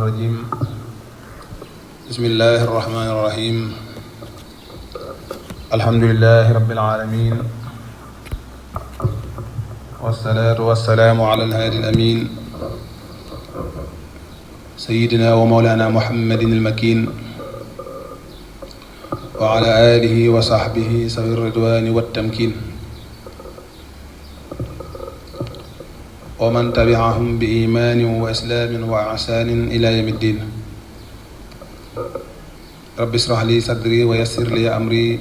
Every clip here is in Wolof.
الرجيم بسم الله الرحمن الرحيم الحمد لله رب العالمين والصلاة والسلام على الهادي الأمين سيدنا ومولانا محمد المكين وعلى آله وصحبه ذوي الرضوان والتمكين ومن تبعهم بإيمان وإسلام وإحسان إلى يوم الدين رب اشرح لي صدري ويسر لي أمري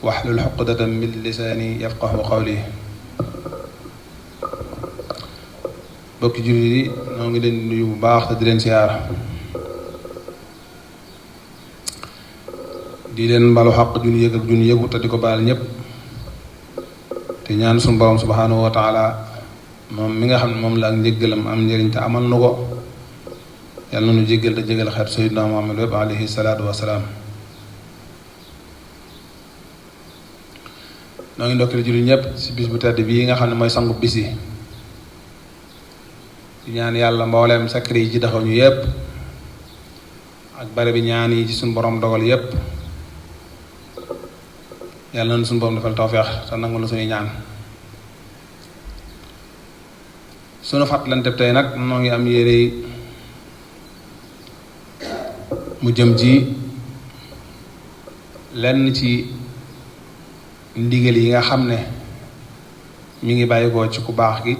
واحلل عقدة من لساني يفقه قولي bokki jullit yi ñoo ngi leen nuyu bu baax te di leen siyaar di leen balu xaq junni yëg ak junni yëgu te di ko baal ñëpp te ñaan suñu borom subhanahu wa taala moom mi nga xam ne moom la ak njéggalam am njëriñ te amal nu ko yàlla na nu jéggal te jégal xeet sayyidina Muhammad wépp alayhi salaatu wasalaam noo ngi ndokkale jullit ñëpp si bis bu tedd bii nga xam ne mooy sangu bis yi di ñaan yàlla mbooleem sakri yi ci taxaw ñu yépp ak bare bi ñaan yi ci suñu borom dogal yépp yàlla na suñu borom defal tawfeex te nangu la suñuy ñaan sunu fàttalante tey nag noo ngi am yére mu jëm ci lenn ci ndigal yi nga xam ne mi ngi bàyyi ko ci ku baax gi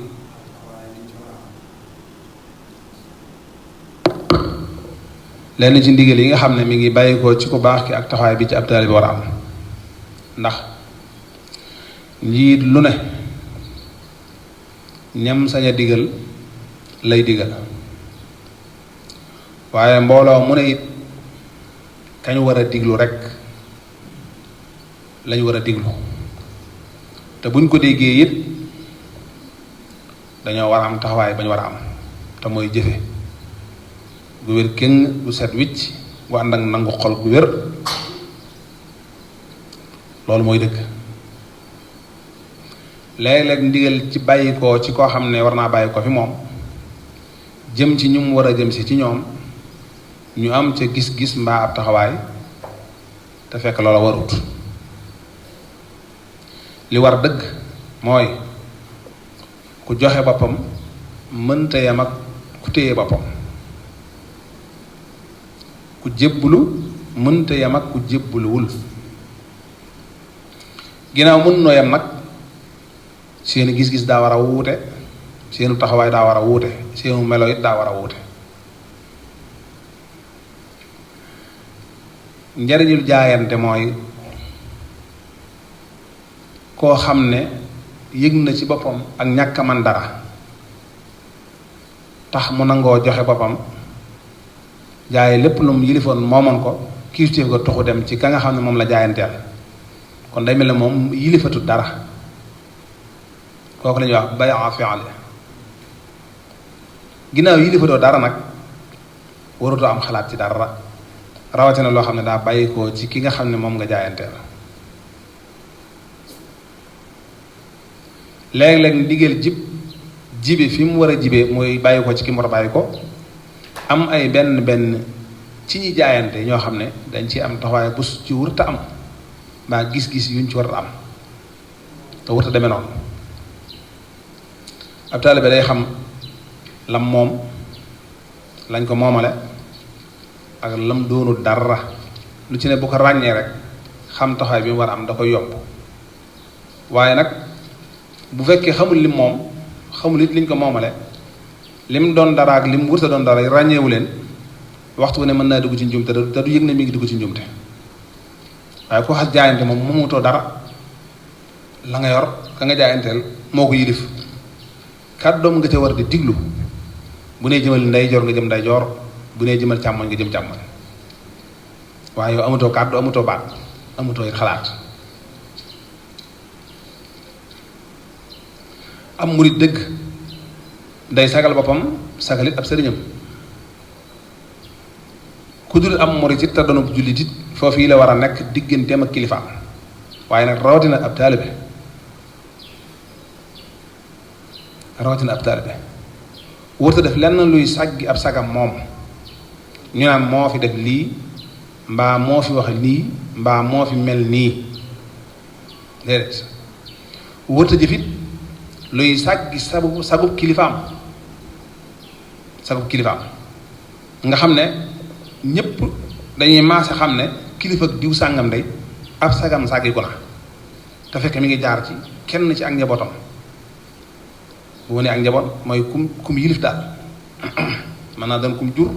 lenn ci ndigal yi nga xam ne mi ngi bàyyi ko ci ku baax ki ak taxawaay bi ci ab taalibe war a am ndax njiit lu ne ñam sañ a digal lay digal waaye mbooloo mu ne it kañ war a diglu rekk lañ war a diglu te buñ ko déggee it dañoo war a am taxawaay bañ war a am te mooy jëfe gu wér kenn gu set wicc gu ànd ak nangu xol gu wér loolu mooy dëgg léeg-léeg ndigal ci bàyyi ko ci koo xam ne war naa bàyyi ko fi moom jëm ci ñu mu war a jëm si ci ñoom ñu am ca gis-gis mbaa ab taxawaay te fekk loola warut li war dëgg mooy ku joxe boppam mënta yam ak ku téye boppam ku jébbulu mënta yam ak ku jébbuluwul ginnaaw mën noo yam nag seeni gis-gis daa war a wuute seenu taxawaay daa war a wuute seenu melo it daa war a wuute njariñul jaayante mooy koo xam ne yëg na ci boppam ak ñàkk a man dara tax mu nangoo joxe boppam jaaye lépp lu mu yilifoon moomoon ko kilifteef ko tuxu dem ci ka nga xam ne moom la jaayanteel kon day mel ne moom yilifatut dara kooku la ñuy wax bay'a fi'l ginnaaw yilifatoo dara nag warutoo am xalaat ci dara rawatina loo xam ne daa bàyyi ko ci ki nga xam ne moom nga jaayanteel léeg-léeg ndigal jibe fi mu war a jibe mooy bàyyi ko ci ki mu war a bàyyi ko am ay benn ci ñi jaayante ñoo xam ne dañ ci am taxawaay bu ci wurta am mbaa gis-gis yuñ ci war a am te wurta demee noonu ab taalibe day xam lam moom lañ ko moomale ak lam doonu dara lu ci ne bu ko ràññee rek xam taxawaay bi mu war a am da koy yomb waaye nag bu fekkee xamul lim moom xamul it liñ ko moomale lim doon dara ak lim wurta doon dara ràññeewu leen waxtu ne mën naa dugg ci njumte te du yëg ne mi ngi dugg ci njumte waaye ku xas jaayante moom moomutoo dara la nga yor ka nga jaayanteel moo ko yilif kàddoom nga ca war di diglu bu nee jëmal ndeyjoor nga jëm ndeyjoor bu nee jëmal càmmoñ nga jëm càmmoñ waaye yow amatoo kàddu amatoo baat amatoo it xalaat am murit dëgg day sagal boppam sagalit ab sëriñam ku dul am murit it te doonub jullit it foofu yi la war a nekk digganteem ak kilifaam waaye nag rawatina ab taalibe wërta def lenn luy sàggi ab sagam moom ñu naan moo fi def lii mbaa moo fi wax lii mbaa moo fi mel nii déedéet wërta jëfit luy sàggi sagub kilifaam nga xam ne ñépp dañuy maase xam ne kilifa ak diw sàngam day ab sagam sàggi ko na te fekk mi ngi jaar ci kenn ci ak njabootam bu ne ak njaboot mooy kum yilif daal mën naa doon kum jur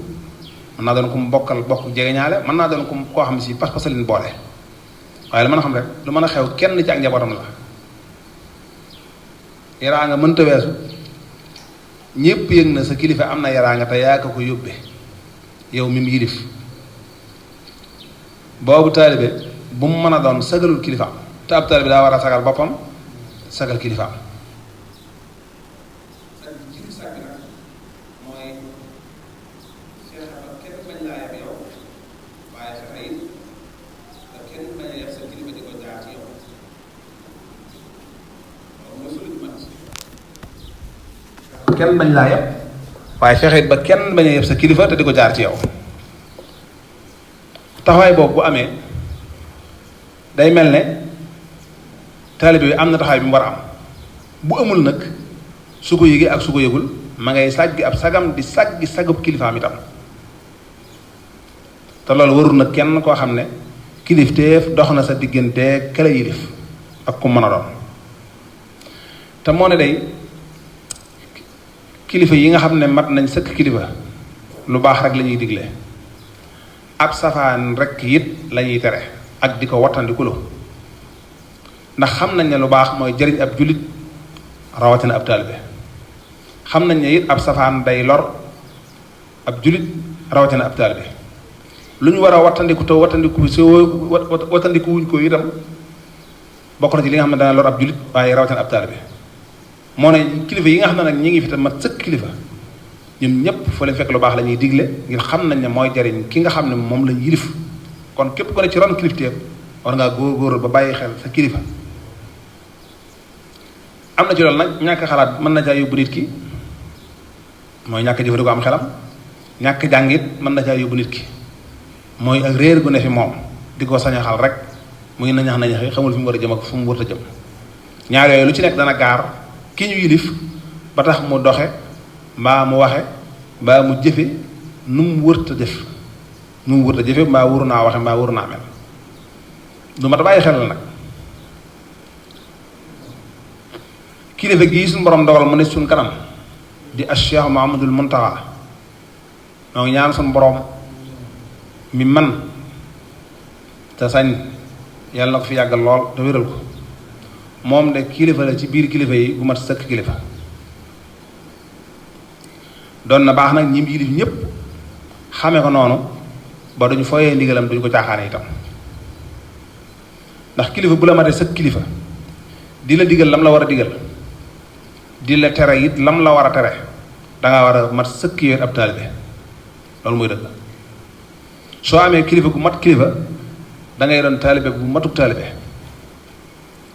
mën naa doon kum bokkal bokk jegeñaale mën naa doon kum koo xam si pas-pas leen boole waaye la mën a xam rek lu mën a xew kenn ci ak njabootam la yaraa nga mënta weesu ñépp yëg na sa kilifa am na yaraa nga te yaa ko yóbbe yow mi mu yilif boobu taalibe bu mu mën a doon sagalul kilifaam te ab taalibe daa war a sagal boppam sagal kilifaam kenn bañ laa yeb waaye fexeet ba kenn bañ a yeb sa kilifa te di ko jaar ci yow taxawaay boobu bu amee day mel ne taalibe bi am na taxawaay bi mu war a am bu amul nag su ko yëgee ak su ko yëgul ma ngay sàggi ab sagam di sàggi sagub kilifaam itam te loolu warul nag kenn koo xam ne kilifteef dox na sa diggante kala yilif ak ku mën a doon te moo ne day kilifa yi nga xam ne mat nañ sëkk kilifa lu baax rek la ñuy digle ab safaan rek it la ñuy tere ak di ko wattandikuloo ndax xam nañ ne lu baax mooy jëriñ ab jullit rawatina ab taalibe xam nañ ne it ab safaan day lor ab jullit rawatina ab taalibe lu ñu war a wattandiku te wattandiku wuñ ko itam bokk na ci li nga xam ne dana lor ab jullit waaye rawatina ab taalibe moo ne kilifa yi nga xam ne nag ñi ngi fi te mat sëkk kilifa ñun ñëpp fa leen fekk lu baax la ñuy digle ngir xam nañ ne mooy jariñ ki nga xam ne moom lañ yilif kon képp ko ne ci ron kilifteef war ngaa góor ba bàyyi xel sa kilifa am na ci loolu nag ñàkk xalaat mën na caa yóbbu nit ki mooy ñàkk jëfandikoo am xelam ñàkk jàngit mën na caa yóbbu nit ki mooy ak réer gu ne fi moom di ko sañaxal rek muy nañax xamul fi mu war a jëm ak fu mu war a jëm ñaar yooyu lu ci nekk dana gaar ki ñu yilif ba tax mu doxe mbaa mu waxe mbaa mu jëfe nu mu wërta jëfe mbaa wuru naa waxe mbaa wuru naa mel du ma ta bàyyi xel la nag kilifa gii suñu borom dogal mu ne suñ kanam di Cheikh Mouhamadoul Mountakha moo ngi ñaan suñu borom mi man te sañ yàlla na ko fi yàggal lool te wéral ko moom de kilifa la ci biir kilifa yi bu mat sëkk kilifa doon na baax nag ñi yilif ñëpp xame ko noonu ba duñu fooyee ndigalam duñu ko caaxaane itam ndax kilifa bu la matee sëkk kilifa di la digal lam la war a digal di la tere it lam la war a tere danga war a mat sëkk yooyu ab taalibe loolu mooy dëgg soo amee kilifa gu mat kilifa dangay doon taalibe bu matub taalibe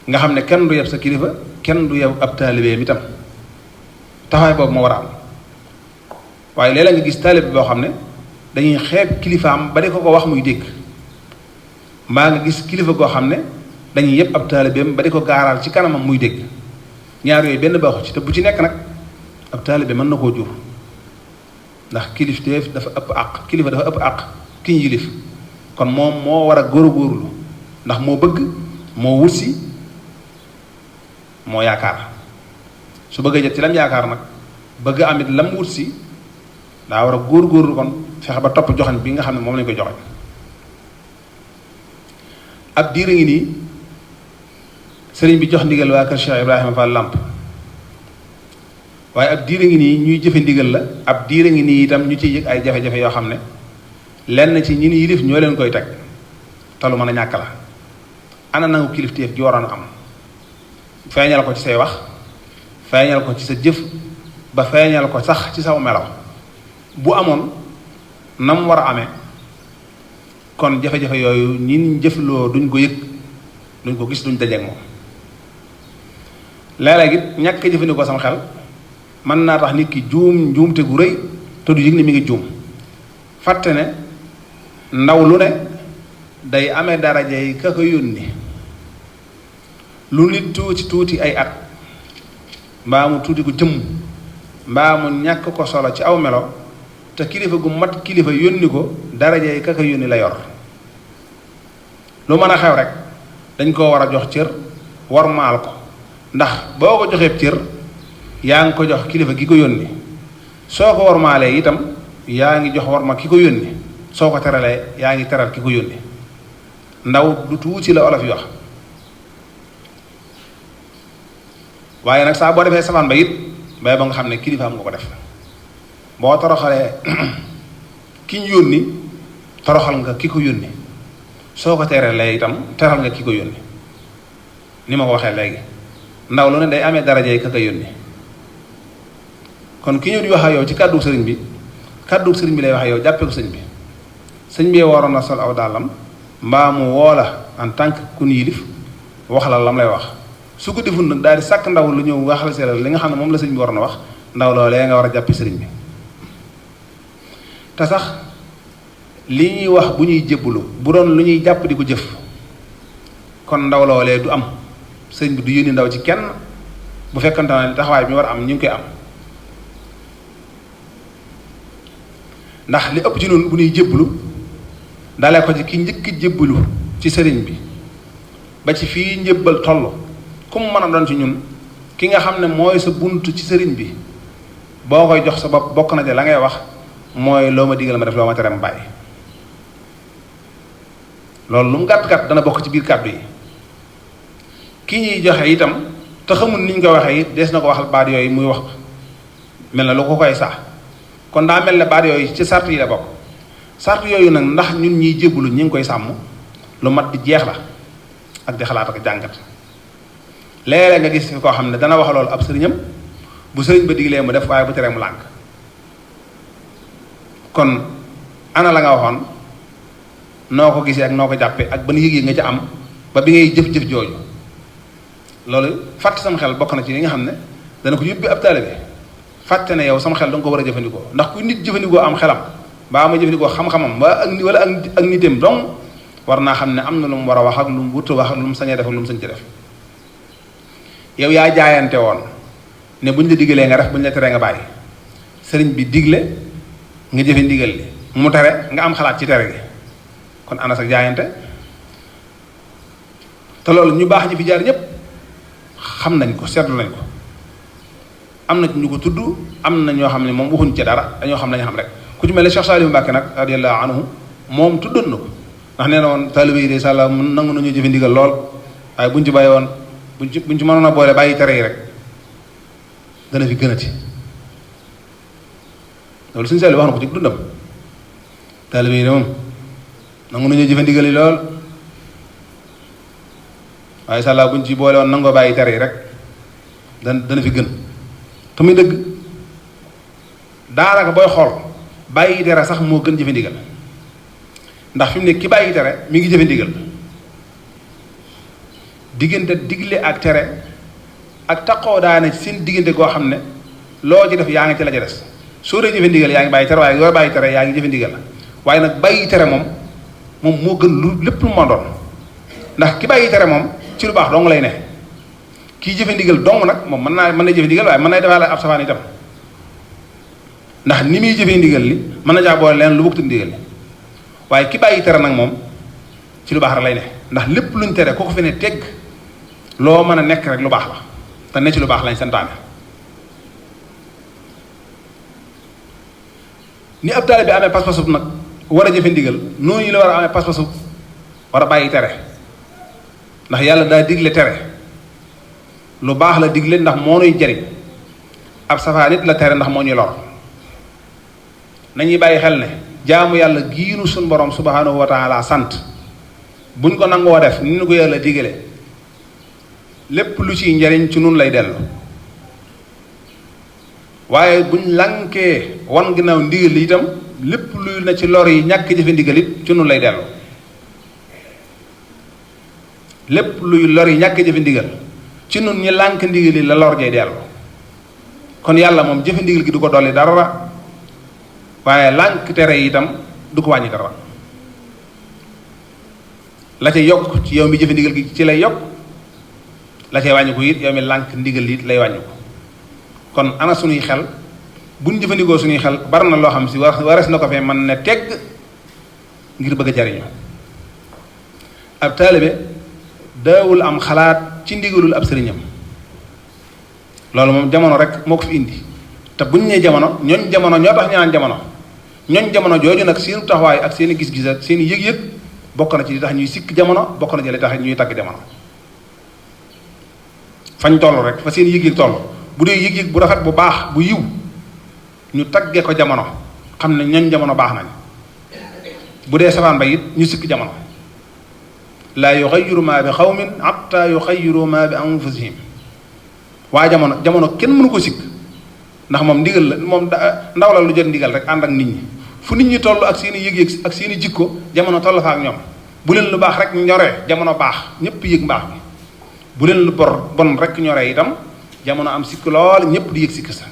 nga xam ne kenn du yeb sa kilifa kenn du yeb ab taalibe mi tam taxawaay boobu moo war a am waaye léeg-léeg nga gis taalibe boo xam ne dañuy xeeb kilifaam ba di ko wax muy dégg mbaa nga gis kilifa goo xam ne dañuy yeb ab taalibeem ba di ko gaaral ci kanamam muy dégg ñaar yooyu benn baaxu ci te bu ci nekk nag ab taalibe mën na koo jur ndax kilifteef dafa ëpp àq kilifa dafa ëpp àq ki ñu yilif kon moom moo war a góorgóorlu ndax moo bëgg moo wutsi moo yaakaar su bëggee jot ci lam yaakaar nag bëgg amit lam wutsi daa war a góorgóorlu kon fexe ba topp joxañ bi nga xam ne moom lañ koy joxañ ab diir a ngi nii sëriñ bi jox ndigal waa kër Cheikh Ibrahima Fall Lamp waaye ab diir a ngi nii ñuy jëfe ndigal la ab diir a ngi nii itam ñu ciy yëg ay jafe-jafe yoo xam ne lenn ci ñi ni yilif ñoo leen koy teg te lu mën a ñàkk la ana nangu kilifteef gi waroon a am feeñal ko ci say wax feeñal ko ci sa jëf ba feeñal ko sax ci saw melaw bu amoon nam war a amee kon jafe-jafe yooyu ñin jëfloo duñ ko yëg duñ ko gis duñ dajeek moom léeg-léeg it ñàkk jëfandikoo sama xel mën naa tax nit ki juum njuumte gu rëy te du yëg ne mi ngi juum fàtte ne ndaw lu ne day amee daraja yi ka ko yónni lu nit tuuti tuuti ay at mbaa mu tuuti ko jëmm mbaa mu ñàkk ko solo ci aw melo te kilifa gu mat kilifa yónni ko daraja yi ka ko yónni la yor lu mën a xew rek dañ koo war a jox cër wormaal ko ndax boo ko joxee cër yaa ngi ko jox kilifa gi ko yónni soo ko wormaalee itam yaa ngi jox worma ki ko yónni soo ko teralee yaa ngi teral ki ko yónni ndaw du tuuti la olof yi wax waaye nag saa boo defee safaan ba it bay ba nga xam ne kilifaam nga ko def boo toroxalee ki ñu yónni toroxal nga ki ko yónni soo ko teralee itam teral nga ki ko yónni ni ma ko waxee léegi ndaw lu ne day amee darajey ka ko yónni kon ki ñëw di wax ak yow ci kàddu sëriñ bi lay wax ak yow jàppee ko sëñ bi sëñ bi waroon na sol aw dàllam mbaa mu woo la en tant que kun yilif wax la lam lay wax su ko deful nag daal di sàkk ndaw lu ñëw waxal si li nga xam ne moom la sëñ bi waroon a wax ndaw loolee nga war a jàppee sëriñ bi te sax li ñuy wax bu ñuy jébbalu bu doon lu ñuy jàpp di ko jëf kon ndaw loolee du am sëñ bi du yónni ndaw ci kenn bu fekkante ne taxawaay bi war a am ñu ngi koy am ndax li ëpp ci noonu bu ñuy jébbalu dalee ko ci ki njëkk jébbalu ci sëriñ bi ba ci fii njébbal toll ku mu mën a doon ci ñun ki nga xam ne mooy sa bunt ci sëriñ bi boo koy jox sa bopp bokk na de la ngay wax mooy loo ma digal ma def loo ma tere ma bàyyi loolu lu mu gàtt-gàtt dana bokk ci biir kàddu yi ki ñuy joxe itam te xamul niñ ko waxee it des na ko waxal baat yooyu muy wax mel na lu ko koy sax kon daa mel ne baat yooyu ci sart yi la bokk sart yooyu nag ndax ñun ñiy jébbalu ñi ngi koy sàmm lu mat di jeex la ak di xalaat ak jàngat léeg-léeg nga gis fi koo xam ne dana wax loolu ab sëriñam bu sëriñ ba diglee mu def waaye bu teree mu lànk kon ana la nga waxoon noo ko gisee ak noo ko jàppee ak ban yëg-yëg nga ca am ba bi ngay jëf-jëf jooju loolu fàtte sama xel bokk na ci li nga xam ne dana ko yóbbi ab taalibe fàtte ne yow sama xel da nga ko war a jëfandikoo ndax ku nit jëfandikoo am xelam mbaa ma jëfandikoo xam-xamam ba ak wala ak nitam donc war naa xam ne am na lu mu war a wax ak lu mu wut wax ak lu mu sañee def ak lu mu sañ ci def yow yaa jaayante woon ne buñ la digalee nga def buñ la teree nga bàyyi sëriñ bi digle nga jëfe ndigal li mu tere nga am xalaat ci tere gi kon ana sa jaayante te loolu ñu baax ñi fi jaar ñépp xam nañ ko seetlu nañ ko am na ñu ko tudd am na ñoo xam ne moom waxuñ ci dara dañoo xam lañu xam rek ku ci mel ne Cheikh Saliou Mbacké nag radiyallahu anhu moom tuddoon na ko ndax nee na woon taalibe yi de sàlla nangu nañu jëfe ndigal lool waaye buñ ci bàyyi woon buñ ci mënoon a boole bàyyi tere yi rek dana fi gënati loolu suñu Saliou wax na ko ci dundam taalibe yi de moom nangu nañu jëfe ndigal yi lool waaye sàlla buñ ci boole woon nangoo bàyyi tere yi rek dana fi gën te muy dëgg daanaka booy xool bàyyi tere sax moo gën jëfe ndigal ndax fi mu ne ki bàyyi tere mi ngi jëfe ndigal diggante digle ak tere ak taqoo daane seen diggante goo xam ne loo ci def yaa ngi ci la ca des soo dee jëfe ndigal yaa ngi bàyyi tere waaye yoo bàyyi tere yaa ngi jëfe ndigal waaye nag bàyyi tere moom moo gën lu lépp lu ma doon ndax ki bàyyi tere moom ci lu baax dong lay ne kii jëfe ndigal dong nag moom mën na jëfe ndigal waaye mën na defaale ab safaan itam ndax ni muy jëfee ndigal li mën na jaa boole leen lu bëgg ndigal li waaye ki bàyyi tere nag moom ci lu baax rek lay ne ndax lépp luñ tere ku ko fi ne tegg loo mën a nekk rek lu baax la te ne ci lu baax lañ santaane ni ab taalibe bi amee pas-pasub nag war a jëfe ndigal noonu la war a amee pas-pasub war a bàyyi tere ndax yàlla daa digle tere lu baax la digle ndax moo nuy jariñ ab safaan nit la tere ndax moo ñuy lor nañuy bàyyi xel ne jaamu yàlla giinu suñ borom subhanahu wa taala sant buñ ko nangoo def ni ñu ko yàlla digale lépp lu ciy njariñ ci nun lay dellu waaye buñ lankee wan ginnaaw ndigal li itam lépp luy na ci lor yi ñàkk jëfe ndigal it ci nun lay dellu lépp luy lor yi ñàkk jëfe ndigal ci nun ñi lànk ndigal yi la lor jay dellu kon yàlla moom jëfe ndigal gi du ko dolli dara waaye lànk tere yi itam du ko wàññi dara la ca yokk ci yow mi jëfe ndigal gi ci lay yokk la cay wàññi ko it yow mi lànk ndigal it lay wàññi ko kon ana suñuy xel buñ jëfandikoo suñuy xel bari na loo xam si warees na ko fee mën ne tegg ngir bëgg a jariñu ab taalibe daawul am xalaat ci ndigalul ab sëriñam loolu moom jamono rek moo ko fi indi te buñ nee jamono ñooñ jamono ñoo tax ñu naan jamono ñooñ jamono jooju nag seenu taxawaay ak seen i gis-gis ak seen i yëg-yëg bokk na ci li tax ñuy sikk jamono bokk na ci li tax ñuy tagg jamono fañ toll rek fa seen yëg-yëg toll bu dee yëg-yëg bu rafet bu baax bu yiw ñu tagge ko jamono xam ne ñooñ jamono baax nañ bu dee safaan ba it ñu sikk jamono laa yuxayiru ma bi xawmin hatta yuxayiru ma bi anfusihim waaye jamono kenn mënu ko sikk ndax moom ndigal la moom ndaw la lu jot ndigal rek ànd ak nit ñi fu nit ñi toll ak seen i yëg-yëg ak seen i jikko jamono toll fa ak ñoom bu leen lu baax rek ñoree jamono baax ñëpp yëg mbaax bi bu leen lu bon rek ñoree itam jamono am sikk lool ñëpp di yëg sikk sa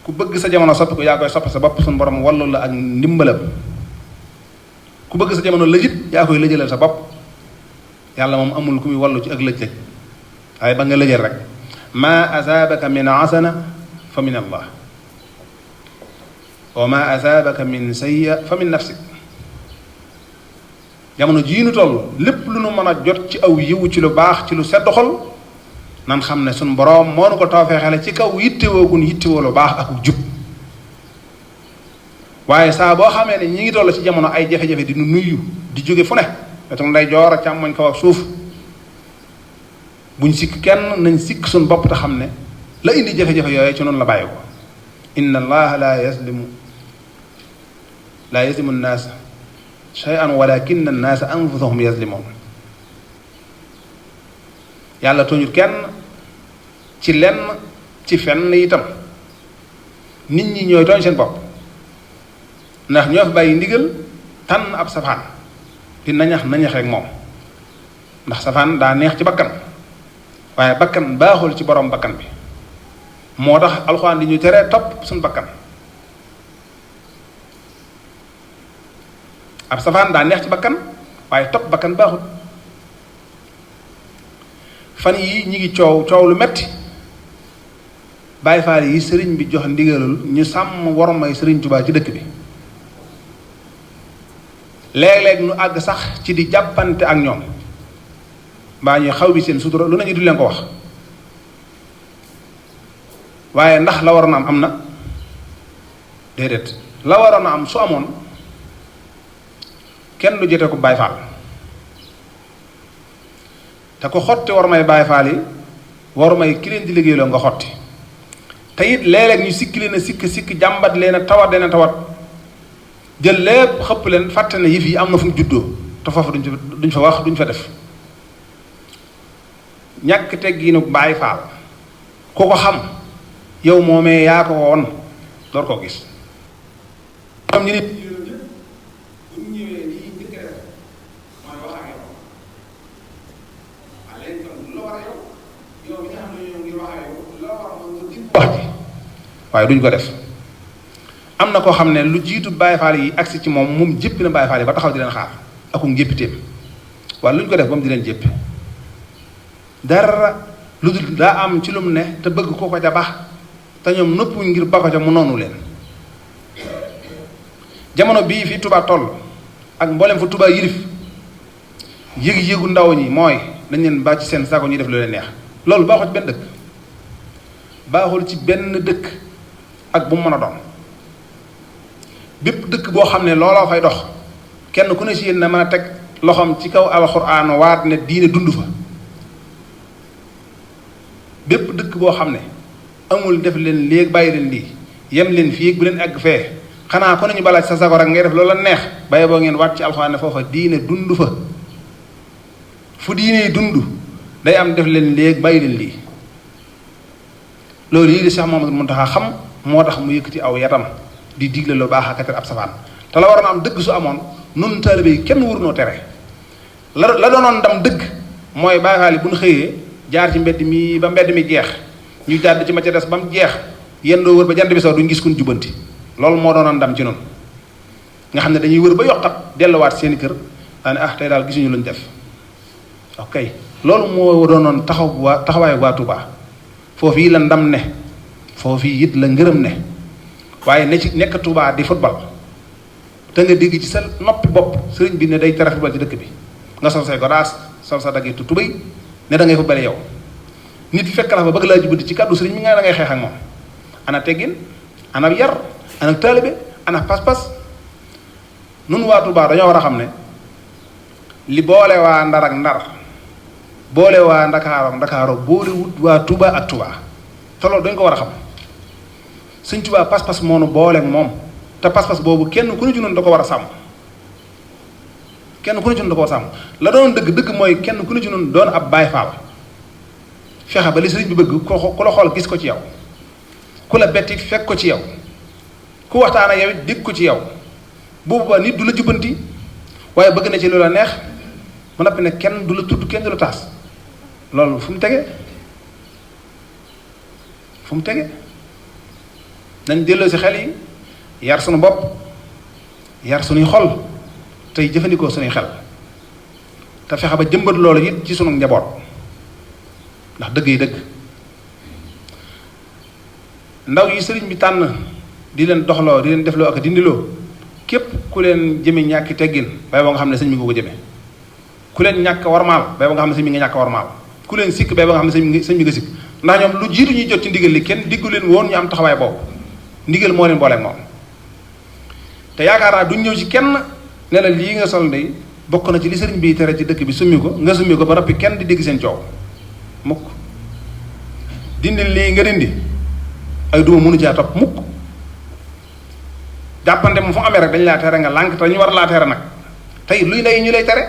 ku bëgg sa jamono soppi ko yaa koy soppi sa bopp suñu borom wallu la ak ndimbalam ku bëgg sa jamono lëjit yaa koy lëjëlal sa bopp yàlla moom amul ku muy wallu ci ak lëj-lëj waaye ba nga lëjël rek ma asaabaka min hasana fa min allah wa ma asaabaka min sayya fa min nafsik jamono jii nu toll lépp lu nu mën a jot ci aw yiwu ci lu baax ci lu sedd xol nan xam ne suñ boroom moo nu ko tawfeexale ci kaw yittewoo gun yittewoo lu baax ak jub waaye saa boo xamee ne ñi ngi toll ci jamono ay jafe-jafe di nu nuyu di jóge fu ne wetu nday joor ak càmmoñ kaw ak suuf buñ sikk kenn nañ sikk suñ bopp te xam ne la indi jafe-jafe yooyu ci noonu la bàyyi ko inna allaha la yazlimu nnaasa shay'an walakinna nnaasa anfusahum yazlimun yàlla tooñut kenn ci lenn ci fenn itam nit ñi ñooy tooñ seen bopp ndax ñoo fi bàyyi ndigal tànn ab safaan di nañax rek moom ndax safaan daa neex ci bakkan waaye bakkan baaxul ci borom bakkan bi moo tax alxuraan di ñu tere topp suñu bakkan ab safaan daa neex ci bakkan waaye topp bakkan baaxul fan yi ñi ngi coow lu metti Baay Faal yi sëriñ bi jox ndigalul ñu sàmm wormay sëriñ Tuubaa ci dëkk bi léeg-léeg nu àgg sax ci di jàppante ak ñoom mbaa ñuy xaw bi seen sutura lu nañu du leen ko wax waaye ndax la waroon a am na déedéet la waroon a am su amoon kenn du jote ko Baay Faal te ko xotti war may Baay Faal yi waru may ki leen di liggéeyloo nga xotti te it léeg-léeg ñu sikki leen a sikk jàmbat leen a tawat jël lépp xëpp leen fàtte ne yëf yi am na fu mu juddoo te foofu duñ fa wax duñ fa def ñàkk teggiinu Baay Faal ku ko xam yow moomee yaa ko woon door koo gis ñoom ñu nit waaye duñ ko def am na koo xam ne lu jiitu Baay Faal yi agsi ci moom jéppi na Baay Faal yi ba taxaw di leen xaar akum jéppiteem waaye luñ ko def ba mu di leen jéppi dara lu dul daa am ci lum ne te bëgg ko ca baax te ñoom nëppuñ ngir ba ko ca mu noonu leen jamono bii fi Tuubaa toll ak mboolem fa Tuubaa yilif yëg-yëgu ndaw ñi mooy dañ leen ba ci seen sago ñuy def lu leen neex loolu baaxul ci benn dëkk baaxul ci benn dëkk ak bu mu mën a doon bépp dëkk boo xam ne looloo fay dox kenn ku ne si yéen na mën a teg loxoom ci kaw alxuraan waat ne diine dund fa bépp dëkk boo xam ne amul def leen léegi bàyyi leen lii yem leen fii bu leen egg fee xanaa ku ne ñu balaaj sa sago rek ngay def loola neex bàyyi boo ngeen waat ci alxuraan ne foofa diine dund fa fu diine dund day am def leen léegi bàyyi leen lii loolu yi di Cheikh Mouhamadou Mountakha xam moo tax mu yëkkati aw yatam di digle lu baax ak tere ab safaan te la waroon am dëgg su amoon nun taalibe yi kenn wurunoo tere la doonoon ndam dëgg mooy Baay Faal yi bu ñu xëyee jaar ci mbedd mi ba mbedd mi jeex ñu jàdd ci ma ca des ba mu jeex yendoo wër ba jant bi saw duñ gis kuñ jubanti loolu moo doonoon ndam ci noonu nga xam ne dañuy wër ba yokkat delluwaat seeni kër daane tey daal gisuñu luñ def ok loolu moo doonoon taxawaayu waa Touba foofu yi la ndam ne foofu yi it la ngërëm ne waaye ne ci nekk Touba di football te nga dégg ci sa noppi bopp sëriñ bi ne day tere football ci dëkk bi nga sol say godaas sol sa daggitu tubéy ne da ngay football yow nit fekk la fa bëgg laa jubanti ci kàddu sëriñ mi nga da ngay xeex ak moom ana teggin ana yar ana taalibe ana pas-pas nun waa Touba dañoo war a xam ne li boole waa Ndar ak Ndar boole waa Ndakaaro ak Ndakaaro boole wut waa Touba ak Touba te loolu dañ ko war a xam Sëñ Touba pas-pas moo nu boole ak moom te pas-pas boobu kenn ku ne ci noonu da ko war a sàmm kenn ku ne ci noonu da ko war a sàmm la doon dëgg mooy kenn ku ne ci noonu doon ab Baay Faal fexe ba li sëriñ bi bëgg ku la xool gis ko ci yow ku la betti fekk ko ci yow ku waxtaan ak yow it dégg ko ci yow boobu ba nit du la jubbanti waaye bëgg na ci lu la neex ba noppi ne kenn du la tudd kenn du la taas loolu fu mu tege nañ delloo si xel yi yar sunu bopp yar sunuy xol tey jëfandikoo sunuy xel te fexe ba jëmbat loolu it ci sunu njaboot ndax dëgg yi dëgg ndaw yi sëriñ bi tànn di leen doxloo di leen defloo ak dindiloo képp ku leen jëme ñàkki teggin bay boo nga xam ne sëñ mi nga ko jëme ku leen ñàkk warmaal bay boo nga xam ne sëñ mi nga ñàkk warmaal ku leen sikk bay boo nga xam ne sëñ mi nga sikk ndax ñoom lu jiitu ñuy jot ci ndigal li kenn diggu leen woon ñu am taxawaay boobu ndigal moo leen booleeg moom te yaakaar naa duñ ñëw ci kenn ne la lii nga sol ndey bokk na ci li sëriñ bi tere ci dëkk bi summi ko nga summi ko ba noppi kenn di dégg seen coow mukk dindi lii nga dindi ay duma mënu caa topp mukk jàppante mu fu amee rek dañ laa tere nga lànk te ñu war laa tere nag tey luy ndey ñu lay tere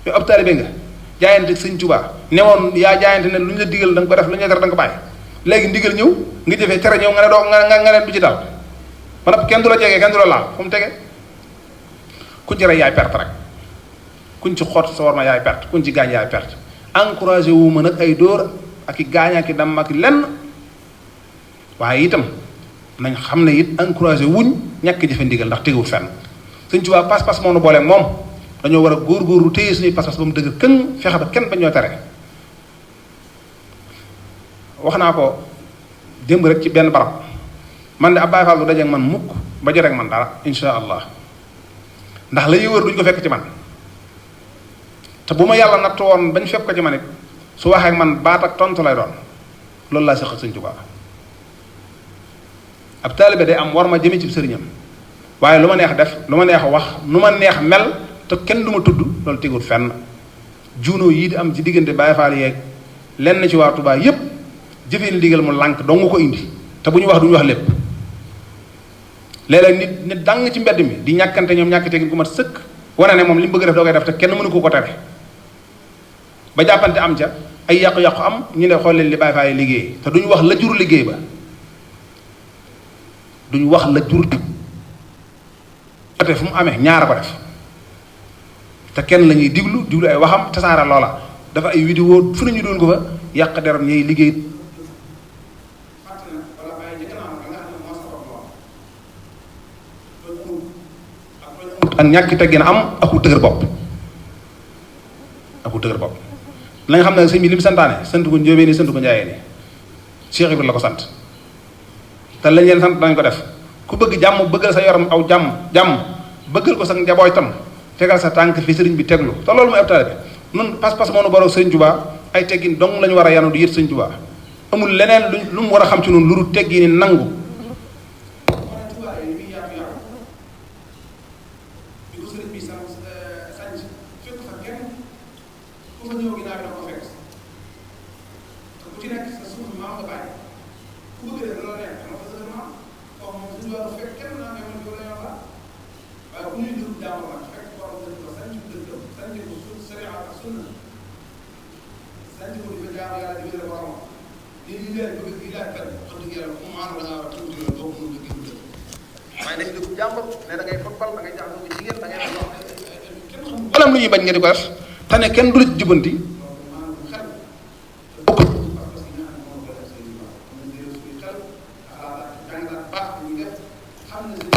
yow ab taalibe nga jaayante sëñ Tuubaa newoon yaa jaayante ne lu ñu la digal da nga ko def lu ñu la tere da nga ko bàyyi léegi ndigal ñëw nga jëfee tere ñëw nga ne doo nga leen du ci dal ba noppi kenn du la jegee kenn du la laal fu mu tege kuñ ci rey yaay perte rek kuñ ci xoot sa war ma yaay perte kuñ ci gaañ yaay perte encouragé wu ma nag ay dóor ak i gaañ ak i damm ak lenn waaye itam nañ xam ne it encouragé wuñ ñàkk jëfe ndigal ndax tegewul fenn Sëñ Tuubaa pas-pas moo nu booleeg moom dañoo war a góorgóorlu téye suñuy pas-pas ba mu dëgg këng fexe ba kenn bañ ñoo tere wax naa ko démb rek ci benn barab man de ab Baay Faal bu dajeek man mukk ba joteek man dara insha allah ndax la ñuy wër duñ ko fekk ci man te bu ma yàlla natt woon bañ fekk ko ci man it su waxee ak man baat ak tontu lay doon loolu laa seq ak Sëñ Tuubaa ab taalibe day am war ma jëme ci sëriñam waaye lu ma neex def lu ma neex wax nu ma neex mel te kenn du ma tudd loolu tegul fenn juunoo yii di am ci diggante Baay Faal yeeg lenn ci waa Tuubaa yépp jëfee ni digal mu lànk dong nga ko indi te bu ñu wax du ñu wax lépp léeg-léeg nit dàng ci mbedd mi di ñàkkante ñoom ñàkk teggin ku mat sëkk wane ne moom li mu bëgg def doo koy def te kenn mënu ko tere ba jàppante am ca ay yàqu-yàqu am ñu ne xool leen li Baay Faal yi liggéey te duñu wax la jur liggéey ba duñu wax la jur te fu mu amee ñaara ko def te kenn la ñuy diglu ay waxam tasaara loola dafa ay vidéo fu nañu doon ko fa yàq deram ñuy liggéey ak ñàkk teggin am aku dëgër bopp la nga xam ne sëñ bi li mu santaane sant ko njóobee ni sant ko njaayee ni Cheikh Ibrahima la ko sant te lañ leen sant dañ ko def ku bëgg jàmm bëggal sa yaram aw jàmm bëggal ko sa njabooy tam tegal sa tànk fi sëriñ bi teglu te loolu mooy ab taalibe nun pas-pas moo nu borom sëriñ Tuubaa ay teggin dong lañu war a yanu di yët sëriñ Tuubaa amul leneen lu mu war a xam ci noonu lu dul teggini nangu wala lu ñuy bañ nga di ko def te ne kenn du la ci jubanti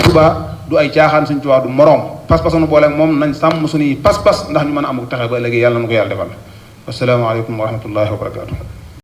Tuubaa du ay caaxaan Sëñ Tuubaa du moroom pas-pas nu boole ak moom nañ sàmm suñuy pas-pas ndax ñu mën a amuk taxe ba léegi yàlla na ko yàlla defal. Asalaamaaleykum wa rahmatullahi wa barakaatu.